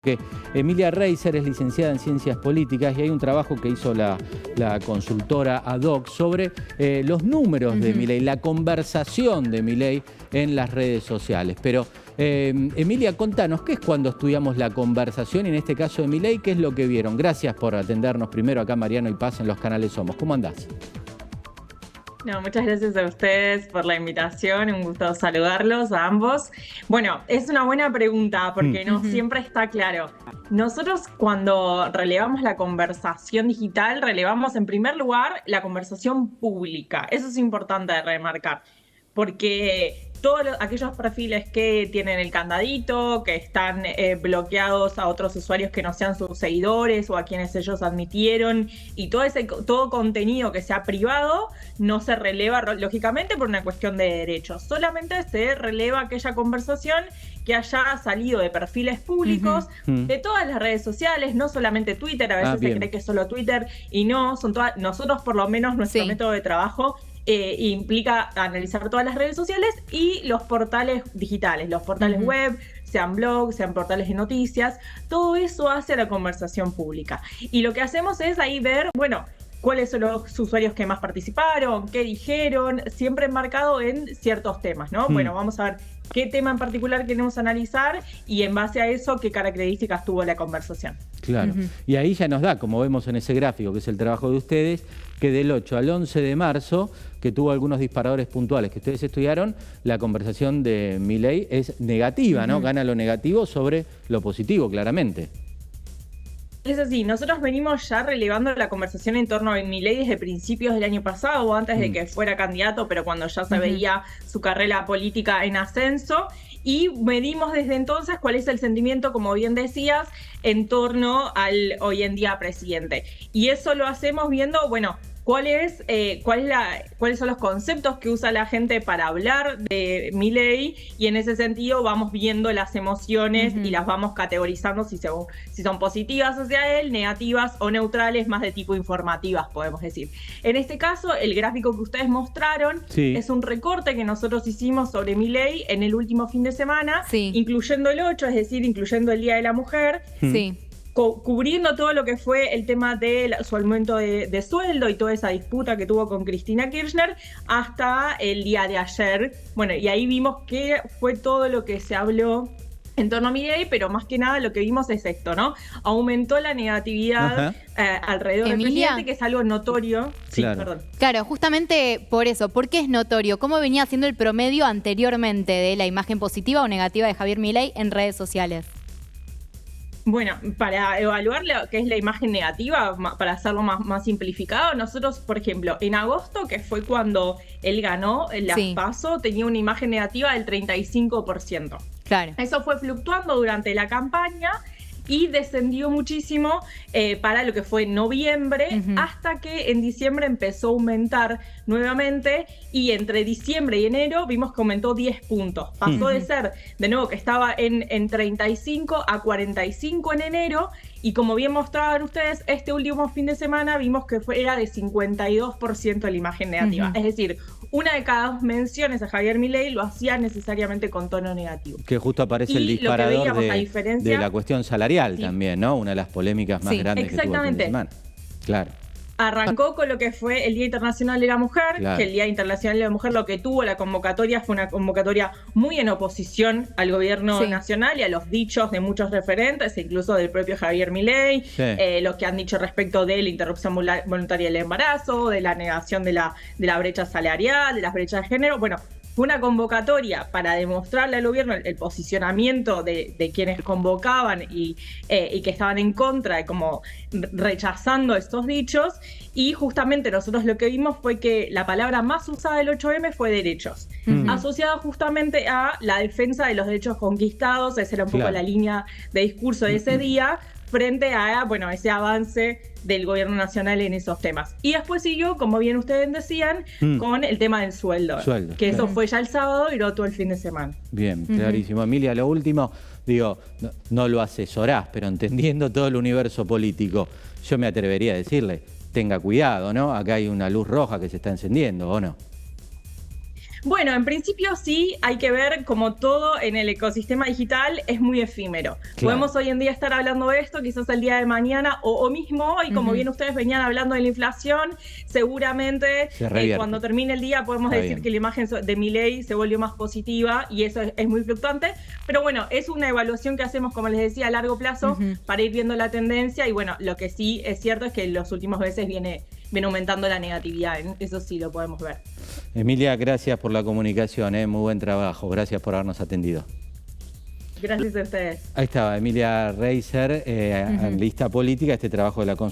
Que Emilia Reiser es licenciada en Ciencias Políticas y hay un trabajo que hizo la consultora ADOC sobre los números de Milei, la conversación de Milei en las redes sociales. Pero, Emilia, contanos, ¿qué es cuando estudiamos la conversación? Y en este caso de Milei, ¿qué es lo que vieron? Gracias por atendernos primero acá, Mariano y Paz, en los canales Somos. ¿Cómo andás? No, muchas gracias a ustedes por la invitación, un gusto saludarlos a ambos. Bueno, es una buena pregunta porque no siempre está claro. Nosotros cuando relevamos la conversación digital, relevamos en primer lugar la conversación pública. Eso es importante de remarcar, porque todos aquellos perfiles que tienen el candadito, que están bloqueados a otros usuarios que no sean sus seguidores o a quienes ellos admitieron, y todo contenido que sea privado no se releva lógicamente por una cuestión de derechos. Solamente se releva aquella conversación que haya salido de perfiles públicos de todas las redes sociales, no solamente Twitter. A veces se cree que es solo Twitter y no, son todas. Nosotros por lo menos nuestro método de trabajo implica analizar todas las redes sociales y los portales digitales, los portales web, sean blogs, sean portales de noticias. Todo eso hace la conversación pública. Y lo que hacemos es ahí ver, bueno, cuáles son los usuarios que más participaron, qué dijeron, siempre enmarcado en ciertos temas, ¿no? Bueno, vamos a ver qué tema en particular queremos analizar y en base a eso, qué características tuvo la conversación. Claro. Y ahí ya nos da, como vemos en ese gráfico, que es el trabajo de ustedes, que del 8 al 11 de marzo, que tuvo algunos disparadores puntuales que ustedes estudiaron, la conversación de Milei es negativa, ¿no? Gana lo negativo sobre lo positivo, claramente. Es así, nosotros venimos ya relevando la conversación en torno a Milei desde principios del año pasado, o antes de que fuera candidato, pero cuando ya se veía su carrera política en ascenso, y medimos desde entonces cuál es el sentimiento, como bien decías, en torno al hoy en día presidente. Y eso lo hacemos viendo, bueno, cuáles son los conceptos que usa la gente para hablar de Milei, y en ese sentido vamos viendo las emociones y las vamos categorizando si son positivas hacia él, negativas o neutrales, más de tipo informativas, podemos decir. En este caso, el gráfico que ustedes mostraron es un recorte que nosotros hicimos sobre Milei en el último fin de semana, incluyendo el 8, es decir, incluyendo el Día de la Mujer. Cubriendo todo lo que fue el tema de su aumento de sueldo y toda esa disputa que tuvo con Cristina Kirchner hasta el día de ayer. Bueno, y ahí vimos que fue todo lo que se habló en torno a Milei, pero más que nada lo que vimos es esto, ¿no? Aumentó la negatividad alrededor del presidente, que es algo notorio. Claro, justamente por eso. ¿Por qué es notorio? ¿Cómo venía siendo el promedio anteriormente de la imagen positiva o negativa de Javier Milei en redes sociales? Bueno, para evaluar lo que es la imagen negativa, para hacerlo más simplificado, nosotros, por ejemplo, en agosto, que fue cuando él ganó las PASO, tenía una imagen negativa del 35%. Claro. Eso fue fluctuando durante la campaña y descendió muchísimo para lo que fue noviembre, hasta que en diciembre empezó a aumentar nuevamente, y entre diciembre y enero vimos que aumentó 10 puntos. Pasó de ser, de nuevo, que estaba en 35 a 45 en enero, y como bien mostraban ustedes, este último fin de semana vimos que era de 52% la imagen negativa. Es decir, una de cada dos menciones a Javier Milei lo hacía necesariamente con tono negativo. Que justo aparece el disparador de la cuestión salarial también, ¿no? Una de las polémicas más grandes que tuvo el fin de semana. Claro. Arrancó con lo que fue el Día Internacional de la Mujer, que el Día Internacional de la Mujer lo que tuvo la convocatoria fue una convocatoria muy en oposición al gobierno nacional y a los dichos de muchos referentes, incluso del propio Javier Milei, lo que han dicho respecto de la interrupción voluntaria del embarazo, de la negación de la brecha salarial, de las brechas de género. Bueno, fue una convocatoria para demostrarle al gobierno el posicionamiento de quienes convocaban y que estaban en contra, como rechazando estos dichos. Y justamente nosotros lo que vimos fue que la palabra más usada del 8M fue derechos, asociada justamente a la defensa de los derechos conquistados. Esa era un poco la línea de discurso de ese día, frente a, bueno, ese avance del gobierno nacional en esos temas. Y después siguió, como bien ustedes decían, con el tema del sueldo, que eso fue ya el sábado y duró todo el fin de semana. Bien, clarísimo. Emilia, lo último, digo, no lo asesorás, pero entendiendo todo el universo político, yo me atrevería a decirle, tenga cuidado, ¿no? Acá hay una luz roja que se está encendiendo, ¿o no? Bueno, en principio sí, hay que ver como todo en el ecosistema digital es muy efímero. Claro. Podemos hoy en día estar hablando de esto, quizás el día de mañana o mismo hoy, como bien ustedes venían hablando de la inflación, seguramente cuando termine el día podemos decir que la imagen de Milei se volvió más positiva y eso es muy fluctuante. Pero bueno, es una evaluación que hacemos, como les decía, a largo plazo para ir viendo la tendencia y bueno, lo que sí es cierto es que en los últimos meses viene aumentando la negatividad, eso sí lo podemos ver. Emilia, gracias por la comunicación, muy buen trabajo, gracias por habernos atendido. Gracias a ustedes. Ahí estaba Emilia Reiser, analista política, este trabajo de la consulta.